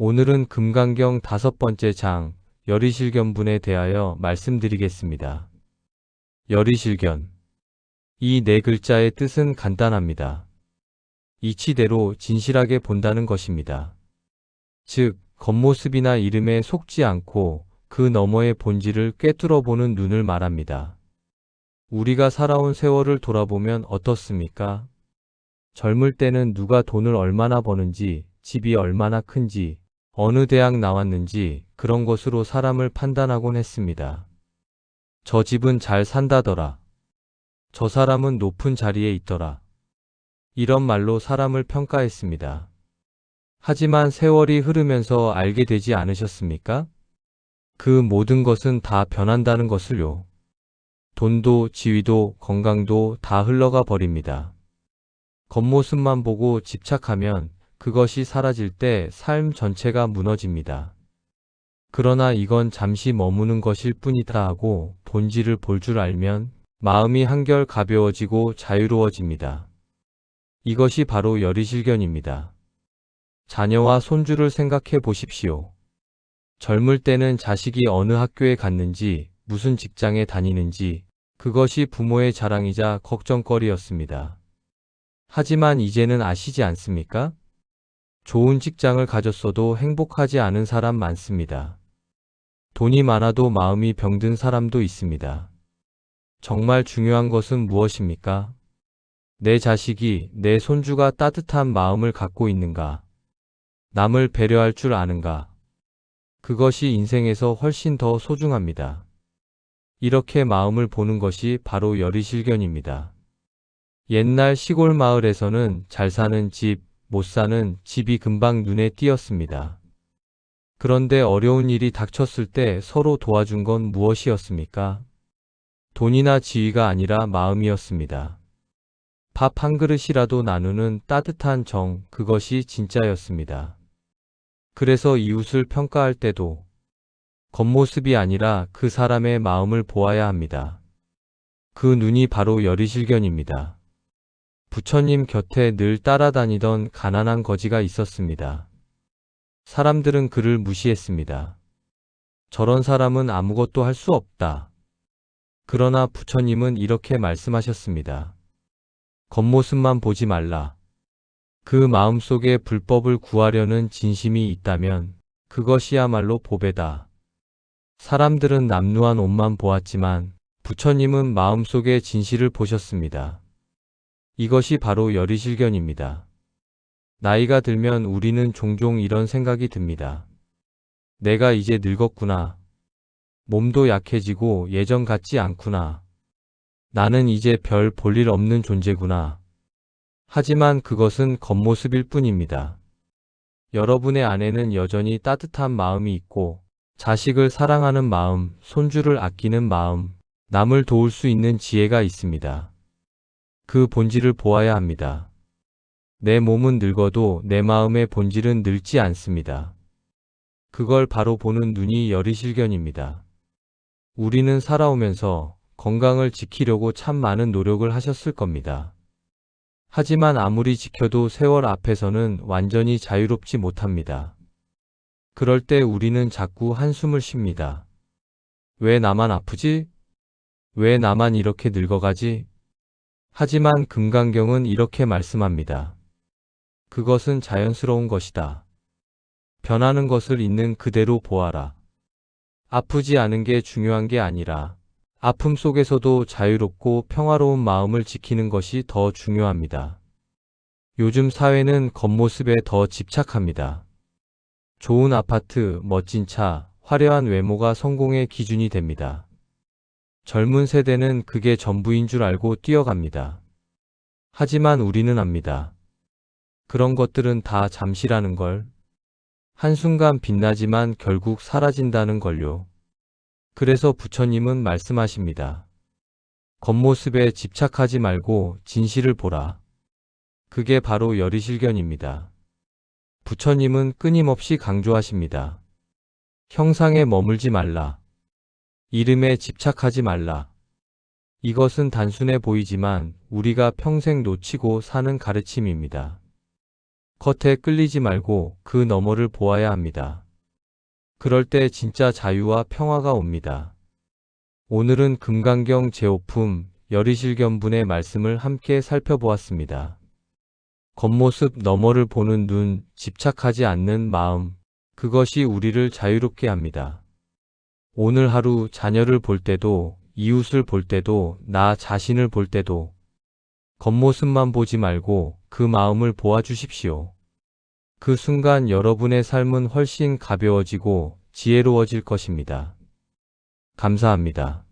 오늘은 금강경 5번째 장, 열의실견분에 대하여 말씀드리겠습니다. 열의실견. 이 네 글자의 뜻은 간단합니다. 이치대로 진실하게 본다는 것입니다. 즉, 겉모습이나 이름에 속지 않고 그 너머의 본질을 꿰뚫어 보는 눈을 말합니다. 우리가 살아온 세월을 돌아보면 어떻습니까? 젊을 때는 누가 돈을 얼마나 버는지, 집이 얼마나 큰지, 어느 대학 나왔는지 그런 것으로 사람을 판단하곤 했습니다. 저 집은 잘 산다더라. 저 사람은 높은 자리에 있더라. 이런 말로 사람을 평가했습니다. 하지만 세월이 흐르면서 알게 되지 않으셨습니까? 그 모든 것은 다 변한다는 것을요. 돈도 지위도 건강도 다 흘러가 버립니다. 겉모습만 보고 집착하면 그것이 사라질 때 삶 전체가 무너집니다. 그러나 이건 잠시 머무는 것일 뿐이다 하고 본질을 볼 줄 알면 마음이 한결 가벼워지고 자유로워집니다. 이것이 바로 열의실견입니다. 자녀와 손주를 생각해 보십시오. 젊을 때는 자식이 어느 학교에 갔는지, 무슨 직장에 다니는지, 그것이 부모의 자랑이자 걱정거리였습니다. 하지만 이제는 아시지 않습니까? 좋은 직장을 가졌어도 행복하지 않은 사람 많습니다. 돈이 많아도 마음이 병든 사람도 있습니다. 정말 중요한 것은 무엇입니까? 내 자식이, 내 손주가 따뜻한 마음을 갖고 있는가? 남을 배려할 줄 아는가? 그것이 인생에서 훨씬 더 소중합니다. 이렇게 마음을 보는 것이 바로 열의실견입니다. 옛날 시골 마을에서는 잘 사는 집, 못 사는 집이 금방 눈에 띄었습니다. 그런데 어려운 일이 닥쳤을 때 서로 도와준 건 무엇이었습니까? 돈이나 지위가 아니라 마음이었습니다. 밥 한 그릇이라도 나누는 따뜻한 정, 그것이 진짜였습니다. 그래서 이웃을 평가할 때도 겉모습이 아니라 그 사람의 마음을 보아야 합니다. 그 눈이 바로 열의실견입니다. 부처님 곁에 늘 따라다니던 가난한 거지가 있었습니다. 사람들은 그를 무시했습니다. 저런 사람은 아무것도 할 수 없다. 그러나 부처님은 이렇게 말씀하셨습니다. 겉모습만 보지 말라. 그 마음속에 불법을 구하려는 진심이 있다면 그것이야말로 보배다. 사람들은 남루한 옷만 보았지만 부처님은 마음속의 진실을 보셨습니다. 이것이 바로 열의실견입니다. 나이가 들면 우리는 종종 이런 생각이 듭니다. 내가 이제 늙었구나. 몸도 약해지고 예전 같지 않구나. 나는 이제 별 볼 일 없는 존재구나. 하지만 그것은 겉모습일 뿐입니다. 여러분의 안에는 여전히 따뜻한 마음이 있고 자식을 사랑하는 마음, 손주를 아끼는 마음, 남을 도울 수 있는 지혜가 있습니다. 그 본질을 보아야 합니다. 내 몸은 늙어도 내 마음의 본질은 늙지 않습니다. 그걸 바로 보는 눈이 열의실견입니다. 우리는 살아오면서 건강을 지키려고 참 많은 노력을 하셨을 겁니다. 하지만 아무리 지켜도 세월 앞에서는 완전히 자유롭지 못합니다. 그럴 때 우리는 자꾸 한숨을 쉽니다. 왜 나만 아프지? 왜 나만 이렇게 늙어가지? 하지만 금강경은 이렇게 말씀합니다. 그것은 자연스러운 것이다. 변하는 것을 있는 그대로 보아라. 아프지 않은 게 중요한 게 아니라 아픔 속에서도 자유롭고 평화로운 마음을 지키는 것이 더 중요합니다. 요즘 사회는 겉모습에 더 집착합니다. 좋은 아파트, 멋진 차, 화려한 외모가 성공의 기준이 됩니다. 젊은 세대는 그게 전부인 줄 알고 뛰어갑니다. 하지만 우리는 압니다. 그런 것들은 다 잠시라는 걸. 한순간 빛나지만 결국 사라진다는 걸요. 그래서 부처님은 말씀하십니다. 겉모습에 집착하지 말고 진실을 보라. 그게 바로 열의실견입니다. 부처님은 끊임없이 강조하십니다. 형상에 머물지 말라. 이름에 집착하지 말라. 이것은 단순해 보이지만 우리가 평생 놓치고 사는 가르침입니다. 겉에 끌리지 말고 그 너머를 보아야 합니다. 그럴 때 진짜 자유와 평화가 옵니다. 오늘은 금강경 제5품 열의실견분의 말씀을 함께 살펴보았습니다. 겉모습 너머를 보는 눈, 집착하지 않는 마음, 그것이 우리를 자유롭게 합니다. 오늘 하루 자녀를 볼 때도, 이웃을 볼 때도, 나 자신을 볼 때도 겉모습만 보지 말고 그 마음을 보아주십시오. 그 순간 여러분의 삶은 훨씬 가벼워지고 지혜로워질 것입니다. 감사합니다.